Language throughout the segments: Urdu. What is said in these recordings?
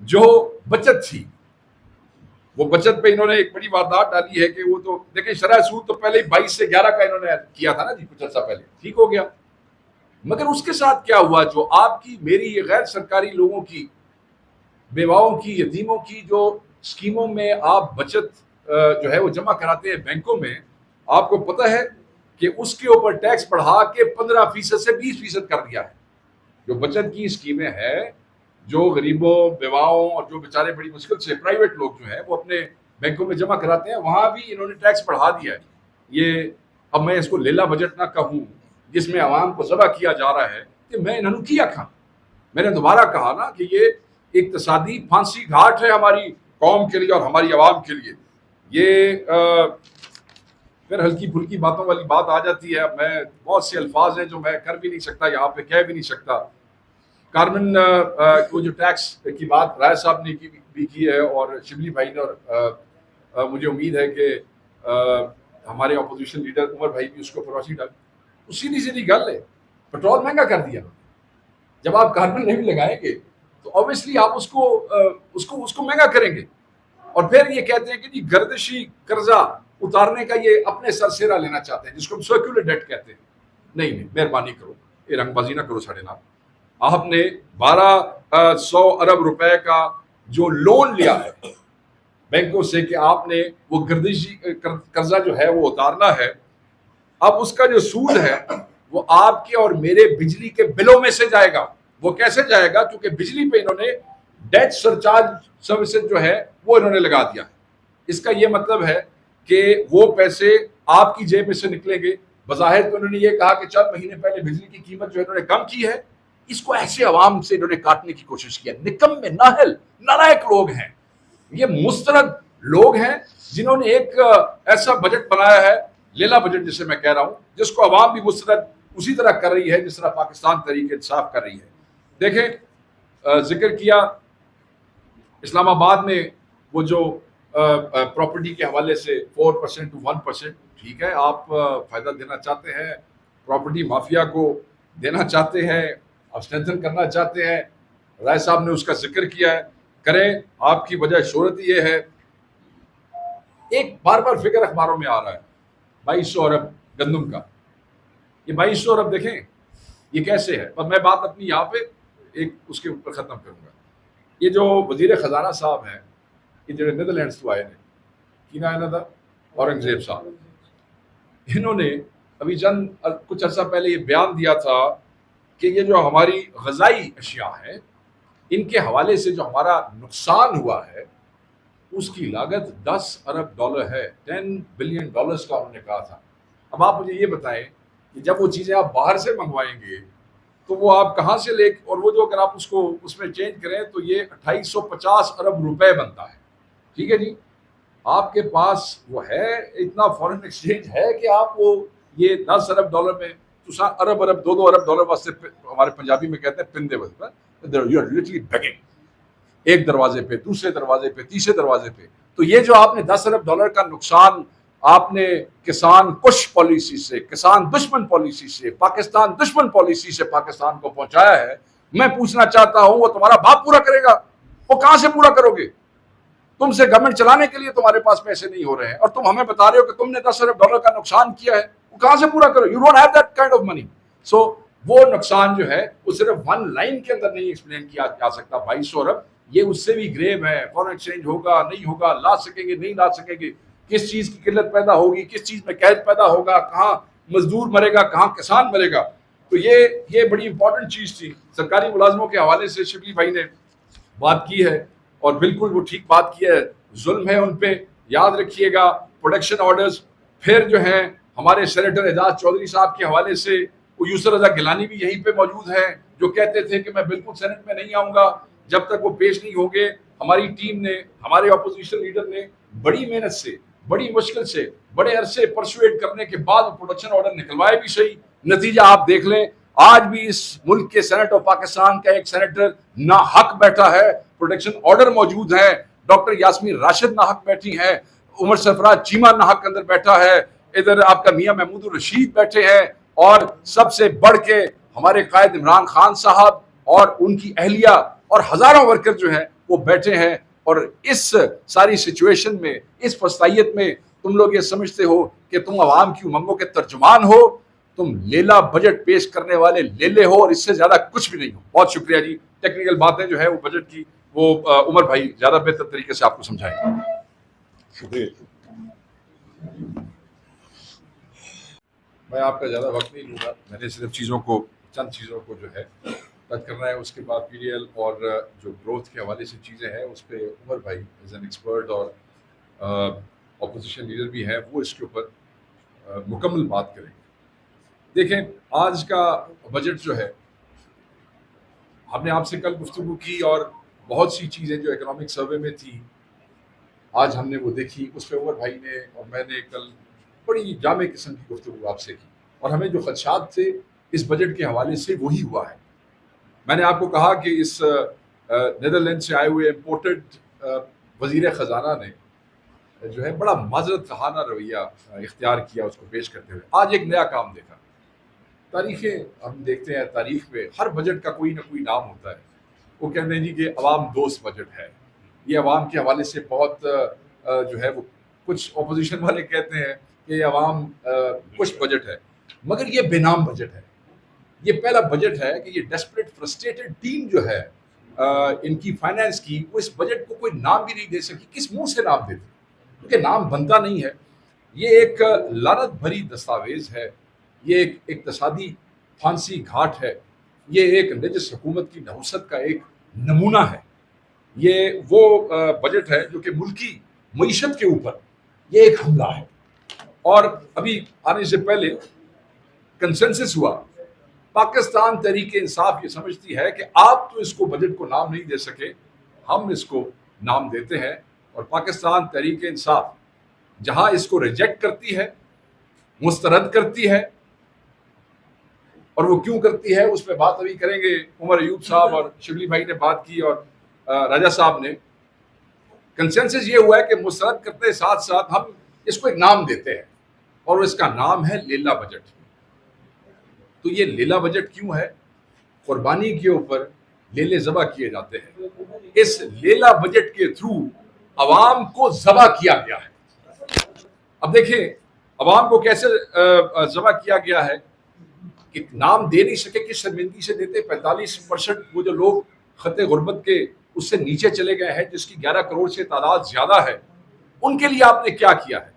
جو بچت تھی، وہ بچت پہ انہوں نے ایک بڑی واردات ڈالی ہے کہ وہ تو دیکھیں شرح سود تو پہلے ہی 22 سے 11 کا انہوں نے کیا تھا نا جی، کچھ عرصہ پہلے ٹھیک ہو گیا، مگر اس کے ساتھ کیا ہوا، جو آپ کی میری یہ غیر سرکاری لوگوں کی، بیواؤں کی، یتیموں کی جو اسکیموں میں آپ بچت جو ہے وہ جمع کراتے ہیں بینکوں میں، آپ کو پتہ ہے کہ اس کے اوپر ٹیکس بڑھا کے 15% سے 20% کر دیا ہے۔ جو بچت کی اسکیمیں ہیں، جو غریبوں، بیواؤں اور جو بیچارے بڑی مشکل سے پرائیویٹ لوگ جو ہیں وہ اپنے بینکوں میں جمع کراتے ہیں، وہاں بھی انہوں نے ٹیکس بڑھا دیا ہے۔ یہ اب میں اس کو لیلا بجٹ نہ کہوں جس میں عوام کو ذبح کیا جا رہا ہے کہ میں انہوں نے کیا کھا، میں نے دوبارہ کہا نا کہ یہ اقتصادی پھانسی گھاٹ ہے ہماری قوم کے لیے اور ہماری عوام کے لیے۔ یہ پھر ہلکی پھلکی باتوں والی بات آ جاتی ہے، اب میں بہت سے الفاظ ہیں جو میں کر بھی نہیں سکتا، یہاں پہ کہہ بھی نہیں سکتا۔ کاربن کو جو ٹیکس کی بات رائے صاحب نے بھی کی ہے اور شبلی بھائی نے، اور مجھے امید ہے کہ ہمارے اپوزیشن لیڈر عمر بھائی بھی اس کو پروسی ڈال، تو سیدھی سیدھی گل ہے، پیٹرول مہنگا کر دیا۔ جب آپ کاربن نہیں لگائیں گے تو obviously آپ اس کو مہنگا کریں گے، اور پھر یہ کہتے ہیں کہ جی گردشی قرضہ اتارنے کا یہ اپنے سر سیرا لینا چاہتے ہیں، جس کو ہم سرکولر ڈیٹ کہتے ہیں۔ نہیں مہربانی کرو، یہ رنگ بازی نہ کرو ساڑھے نام۔ آپ نے 1200 ارب روپے کا جو لون لیا ہے بینکوں سے کہ آپ نے وہ گردشی قرضہ جو ہے وہ اتارنا ہے، اب اس کا جو سود ہے وہ آپ کے اور میرے بجلی کے بلوں میں سے جائے گا۔ وہ کیسے جائے گا؟ کیونکہ بجلی پہ انہوں نے ڈیٹ سرچارج سروسز جو ہے وہ انہوں نے لگا دیا ہے۔ اس کا یہ مطلب ہے کہ وہ پیسے آپ کی جیب میں سے نکلیں گے۔ بظاہر تو انہوں نے یہ کہا کہ چند مہینے پہلے بجلی کی قیمت جو انہوں نے کم کی ہے، اس کو ایسے عوام سے انہوں نے کاٹنے کی کوشش کیا۔ نکم میں نااہل نالائق لوگ ہیں یہ، مسترد لوگ ہیں جنہوں نے ایک ایسا بجٹ بنایا ہے، لیلا بجٹ جسے میں کہہ رہا ہوں، جس کو عوام بھی مسترد اسی طرح کر رہی ہے جس طرح پاکستان تحریک انصاف کر رہی ہے۔ دیکھیں ذکر کیا اسلام آباد میں وہ جو پراپرٹی کے حوالے سے 4% to 1%، ٹھیک ہے، آپ فائدہ دینا چاہتے ہیں، پراپرٹی مافیا کو دینا چاہتے ہیں، اسٹرینتھن کرنا چاہتے ہیں، رائے صاحب نے اس کا ذکر کیا ہے، کریں، آپ کی وجہ شہرت یہ ہے۔ ایک بار بار فکر اخباروں میں آ رہا ہے 2200 ارب گندم کا، یہ 2200 ارب دیکھیں یہ کیسے ہے، اور میں بات اپنی یہاں پہ ایک اس کے اوپر ختم کروں گا۔ یہ جو وزیر خزانہ صاحب ہیں، یہ جو نیدرلینڈز تو آئے ہیں، کی نام تھا، اورنگزیب صاحب، انہوں نے ابھی کچھ عرصہ پہلے یہ بیان دیا تھا کہ یہ جو ہماری غذائی اشیاء ہیں ان کے حوالے سے جو ہمارا نقصان ہوا ہے اس کی لاگت 10 ارب ڈالر ہے، 10 بلین ڈالرز کا انہوں نے کہا تھا۔ اب آپ مجھے یہ بتائیں کہ جب وہ چیزیں آپ باہر سے منگوائیں گے تو وہ آپ کہاں سے لے، اور وہ جو اگر آپ اس کو اس میں چینج کریں تو یہ 2850 ارب روپے بنتا ہے، ٹھیک ہے جی۔ آپ کے پاس وہ ہے اتنا فارن ایکسچینج ہے کہ آپ وہ یہ 10 ارب ڈالر میں تو ارب 2 ارب ڈالر واسطے ہمارے پنجابی میں کہتے ہیں پندے واسطے، یو آر لٹرلی بیگنگ، ایک دروازے پہ، دوسرے دروازے پہ، تیسرے دروازے پہ۔ تو یہ جو آپ نے 10 ارب ڈالر کا نقصان آپ نے کسان کش پالیسی سے، کسان دشمن پالیسی سے، پاکستان دشمن پالیسی سے پاکستان کو پہنچایا ہے، میں پوچھنا چاہتا ہوں وہ تمہارا باپ پورا کرے گا؟ وہ کہاں سے پورا کرو گے؟ تم سے گورنمنٹ چلانے کے لیے تمہارے پاس پیسے نہیں ہو رہے ہیں، اور تم ہمیں بتا رہے ہو کہ تم نے 10 ارب ڈالر کا نقصان کیا ہے، وہ کہاں سے پورا کرو؟ You don't have that kind of money. So وہ نقصان جو ہے وہ صرف 1 لائن کے اندر نہیں ایکسپلین کیا جا سکتا۔ 2200 ارب یہ اس سے بھی گریو ہے، فارن ایکسچینج ہوگا نہیں ہوگا، لا سکیں گے نہیں لا سکیں گے، کس چیز کی قلت پیدا ہوگی، کس چیز میں قید پیدا ہوگا، کہاں مزدور مرے گا، کہاں کسان مرے گا۔ تو یہ بڑی امپورٹنٹ چیز تھی۔ سرکاری ملازموں کے حوالے سے شبلی بھائی نے بات کی ہے، اور بالکل وہ ٹھیک بات کی ہے، ظلم ہے ان پہ، یاد رکھیے گا۔ پروڈکشن آرڈرز، پھر جو ہیں ہمارے سینیٹر اعجاز چودھری صاحب کے حوالے سے وہ یوسر رضا گیلانی بھی یہیں پہ موجود ہیں، جو کہتے تھے کہ میں بالکل سینٹ میں نہیں آؤں گا جب تک وہ پیش نہیں ہوں گے۔ ہماری ٹیم نے، ہمارے اپوزیشن لیڈر نے بڑی محنت سے، بڑی مشکل سے، بڑے عرصے پرسویٹ کرنے کے بعد پروڈکشن آرڈر نکلوائے بھی صحیح، نتیجہ آپ دیکھ لیں۔ آج بھی اس ملک کے سینٹ آف پاکستان کا ایک سینیٹر ناحق بیٹھا ہے، پروڈکشن آرڈر موجود ہے، ڈاکٹر یاسمین راشد ناحق بیٹھی ہیں، عمر سرفراز چیمہ ناحق اندر بیٹھا ہے، ادھر آپ کا میاں محمود الرشید بیٹھے ہیں، اور سب سے بڑھ کے ہمارے قائد عمران خان صاحب اور ان کی اہلیہ اور ہزاروں ورکر جو ہیں وہ بیٹھے ہیں اور اس ساری سچویشن میں, اس فسطائیت میں تم لوگ یہ سمجھتے ہو کہ تم عوام کی امنگوں کے ترجمان ہو. تم لیلا بجٹ پیش کرنے والے لیلے ہو اور اس سے زیادہ کچھ بھی نہیں ہو. بہت شکریہ جی. ٹیکنیکل باتیں جو ہے وہ بجٹ کی وہ عمر بھائی زیادہ بہتر طریقے سے آپ کو سمجھائیں گے. شکریہ. میں آپ کا زیادہ وقت نہیں لوں گا. میں نے صرف چند چیزوں کو جو ہے ٹچ کرنا ہے. اس کے بعد پی ڈی ایل اور جو گروتھ کے حوالے سے چیزیں ہیں اس پہ عمر بھائی ایز این ایکسپرٹ اور اپوزیشن لیڈر بھی ہیں, وہ اس کے اوپر مکمل بات کریں گے. دیکھیں, آج کا بجٹ جو ہے, ہم نے آپ سے کل گفتگو کی اور بہت سی چیزیں جو اکنامک سروے میں تھی آج ہم نے وہ دیکھی. اس پہ عمر بھائی نے اور میں نے کل بڑی جامع قسم کی گفتگو آپ سے کی, اور ہمیں جو خدشات تھے اس بجٹ کے حوالے سے وہی ہوا ہے. میں نے آپ کو کہا کہ اس نیدرلینڈ سے آئے ہوئے امپورٹڈ وزیر خزانہ نے جو ہے بڑا معذرت خانہ رویہ اختیار کیا اس کو پیش کرتے ہوئے. آج ایک نیا کام دیکھا. تاریخیں ہم دیکھتے ہیں, تاریخ میں ہر بجٹ کا کوئی نہ کوئی نام ہوتا ہے. وہ کہتے ہیں جی کہ عوام دوست بجٹ ہے, یہ عوام کے حوالے سے بہت جو ہے وہ کچھ اپوزیشن والے کہتے ہیں کہ یہ عوام کچھ بجٹ ہے, مگر یہ بے نام بجٹ ہے. یہ پہلا بجٹ ہے کہ یہ ڈیسپریٹ فرسٹریٹڈ ٹیم جو ہے ان کی فائنانس کی, وہ اس بجٹ کو کوئی نام بھی نہیں دے سکی. کس منہ سے نام دیتے, کیونکہ نام بنتا نہیں ہے. یہ ایک لعنت بھری دستاویز ہے, یہ ایک اقتصادی پھانسی گھاٹ ہے, یہ ایک نجس حکومت کی نحوست کا ایک نمونہ ہے. یہ وہ بجٹ ہے جو کہ ملکی معیشت کے اوپر یہ ایک حملہ ہے. اور ابھی آنے سے پہلے کنسنسس ہوا, پاکستان تحریک انصاف یہ سمجھتی ہے کہ آپ تو اس کو بجٹ کو نام نہیں دے سکے, ہم اس کو نام دیتے ہیں. اور پاکستان تحریک انصاف جہاں اس کو ریجیکٹ کرتی ہے, مسترد کرتی ہے, اور وہ کیوں کرتی ہے اس پہ بات ابھی کریں گے. عمر ایوب صاحب اور شبلی بھائی نے بات کی اور راجہ صاحب نے. کنسنسس یہ ہوا ہے کہ مسترد کرتے ساتھ ساتھ ہم اس کو ایک نام دیتے ہیں, اور اس کا نام ہے لیلا بجٹ. تو یہ لیلا بجٹ کیوں ہے؟ قربانی کے اوپر لیلے ذبح کیے جاتے ہیں. اس لیلا بجٹ کے تھرو عوام کو ذبح کیا گیا ہے. اب دیکھیں عوام کو کیسے ذبح کیا گیا ہے کہ نام دے نہیں سکے کہ شرمندگی سے دیتے. 45% وہ جو لوگ خط غربت کے اس سے نیچے چلے گئے ہیں, جس کی 11 کروڑ سے تعداد زیادہ ہے, ان کے لیے آپ نے کیا کیا ہے؟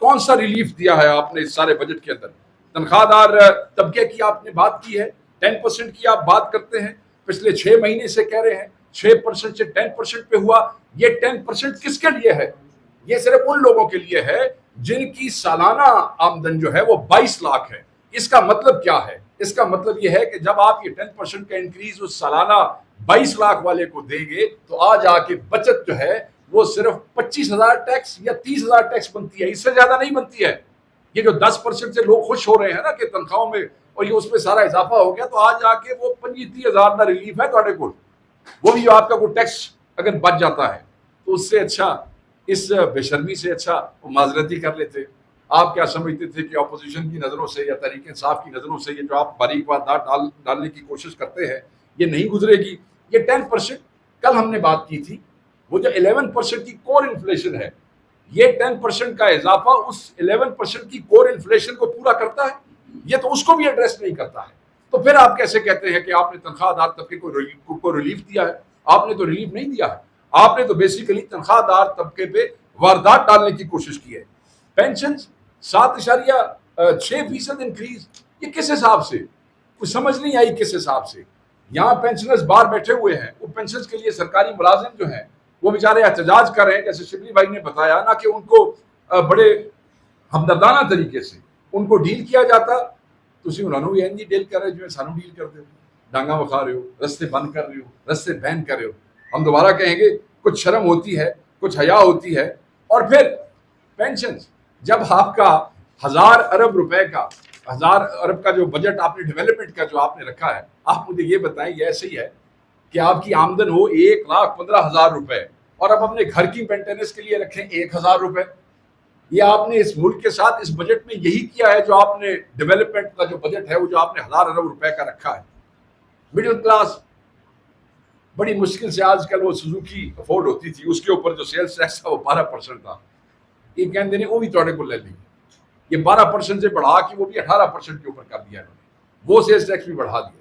کون سا ریلیف دیا ہے آپ نے اس سارے بجٹ کے اندر؟ تنخواہ دار طبقے کی آپ نے بات کی ہے, 10% کی آپ بات کرتے ہیں, پچھلے 6 مہینے سے کہہ رہے ہیں 6% سے 10% پہ ہوا. یہ 10% کس کے لیے ہے؟ یہ صرف ان لوگوں کے لیے ہے جن کی سالانہ آمدن جو ہے وہ 22 لاکھ ہے. اس کا مطلب کیا ہے؟ اس کا مطلب یہ ہے کہ جب آپ یہ 10% کا انکریز اس سالانہ 22 لاکھ والے کو دیں گے تو آج آ کے بچت جو ہے وہ صرف 25,000 ٹیکس یا 30,000 ٹیکس بنتی ہے, اس سے زیادہ نہیں بنتی ہے. یہ جو 10% سے لوگ خوش ہو رہے ہیں نا کہ تنخواہوں میں اور یہ اس پہ سارا اضافہ ہو گیا, تو آج آ کے وہ 25,000 کا ریلیف ہے تھوڑے کو. وہ بھی آپ کا کوئی ٹیکس اگر بچ جاتا ہے تو اس سے اچھا, اس بے شرمی سے اچھا وہ معذرتی کر لیتے. آپ کیا سمجھتے تھے کہ اپوزیشن کی نظروں سے یا تحریک انصاف کی نظروں سے یہ جو آپ باریک بات ڈالنے کی کوشش کرتے ہیں یہ نہیں گزرے گی؟ یہ 10% کل ہم نے بات کی تھی, وہ جو 11% کی کور انفلیشن ہے, یہ 10% کا اضافہ اس 11% کی کور انفلیشن کو پورا کرتا ہے؟ یہ تو اس کو بھی ایڈریس نہیں کرتا ہے. تو پھر آپ کیسے کہتے ہیں کہ آپ نے تنخواہ دار طبقے کو ریلیف دیا ہے؟ آپ نے تو ریلیف نہیں دیا ہے, آپ نے تو بیسیکلی تنخواہ دار طبقے پہ واردات ڈالنے کی کوشش کی ہے. پینشن 7.6% انکریز, یہ کس حساب سے؟ کچھ سمجھ نہیں آئی کس حساب سے. یہاں پینشنرز باہر بیٹھے ہوئے ہیں, وہ پینشنز کے لیے سرکاری ملازم جو ہیں وہ بیچارے احتجاج کر رہے ہیں, جیسے شبلی بھائی نے بتایا نا کہ ان کو بڑے ہمدردانہ طریقے سے ان کو ڈیل کیا جاتا. تسی انہوں نے بھی ڈیل کر رہے جو سانو ڈیل کر دو, ڈانگا بخا رہے ہو, رستے بند کر رہے ہو, رستے بین کر رہے ہو. ہم دوبارہ کہیں گے کچھ شرم ہوتی ہے, کچھ حیا ہوتی ہے. اور پھر پینشن جب آپ کا 1,000 ارب روپے کا 1,000 ارب کا جو بجٹ آپ نے ڈیولپمنٹ کا جو آپ نے رکھا ہے, آپ مجھے یہ بتائیں یہ ایسے ہی ہے کہ آپ کی آمدن ہو 1,15,000 روپے اور آپ اپنے گھر کی مینٹیننس کے لیے رکھیں 1,000 روپے. یہ آپ نے اس ملک کے ساتھ اس بجٹ میں یہی کیا ہے جو آپ نے ڈیولپمنٹ کا جو بجٹ ہے وہ جو آپ نے 1,000 ارب روپے کا رکھا ہے. مڈل کلاس بڑی مشکل سے آج کل وہ سوزوکی افورڈ ہوتی تھی, اس کے اوپر جو سیلز ٹیکس تھا وہ 12% تھا. یہ کہتے ہیں وہ بھی تھوڑے کو لے لیں گے, یہ 12% سے بڑھا کے وہ بھی 18% کے اوپر کر دیا انہوں نے, وہ سیلز ٹیکس بھی بڑھا دیا.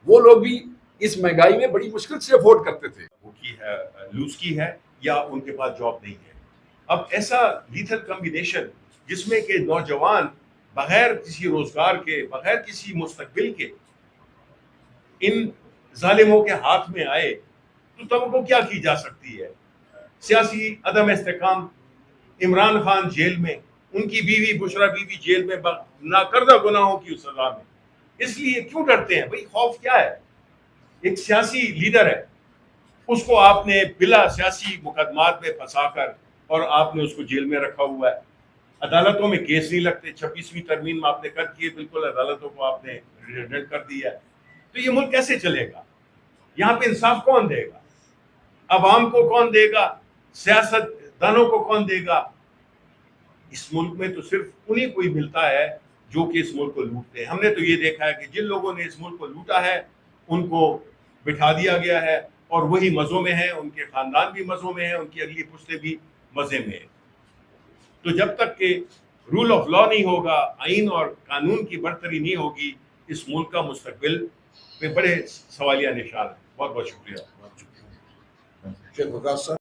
وہ لوگ بھی اس مہنگائی میں بڑی مشکل سے افورڈ کرتے تھے. وہ کی ہے لوز کی ہے یا ان کے پاس جاب نہیں ہے. اب ایسا لیتھل کمبینیشن جس میں کہ نوجوان بغیر کسی روزگار کے, بغیر کسی مستقبل کے ان ظالموں کے ہاتھ میں آئے تو توقع کیا کی جا سکتی ہے؟ سیاسی عدم استحکام, عمران خان جیل میں, ان کی بیوی بشرا بیوی جیل میں ناکردہ گناہوں کی سزا میں. اس لیے کیوں ڈرتے ہیں بھائی؟ خوف کیا ہے؟ ایک سیاسی لیڈر ہے, اس کو آپ نے بلا سیاسی مقدمات میں پھنسا کر اور آپ نے اس کو جیل میں رکھا ہوا ہے. عدالتوں میں کیس نہیں لگتے, 26ویں ترمیم آپ نے کر دی ہے, بالکل عدالتوں کو آپ نے ریڈنڈنٹ کر دیا ہے. تو یہ ملک کیسے چلے گا؟ یہاں پہ انصاف کون دے گا؟ عوام کو کون دے گا؟ سیاست دانوں کو کون دے گا؟ اس ملک میں تو صرف انہیں کو ہی ملتا ہے جو کہ اس ملک کو لوٹتے ہیں. ہم نے تو یہ دیکھا ہے کہ جن لوگوں نے اس ملک کو لوٹا ہے ان کو بٹھا دیا گیا ہے اور وہی مزوں میں ہیں, ان کے خاندان بھی مزوں میں ہیں, ان کی اگلی پشتیں بھی مزے میں ہیں. تو جب تک کہ رول آف لا نہیں ہوگا, آئین اور قانون کی برتری نہیں ہوگی, اس ملک کا مستقبل پہ بڑے سوالیہ نشان ہیں. بہت بہت شکریہ.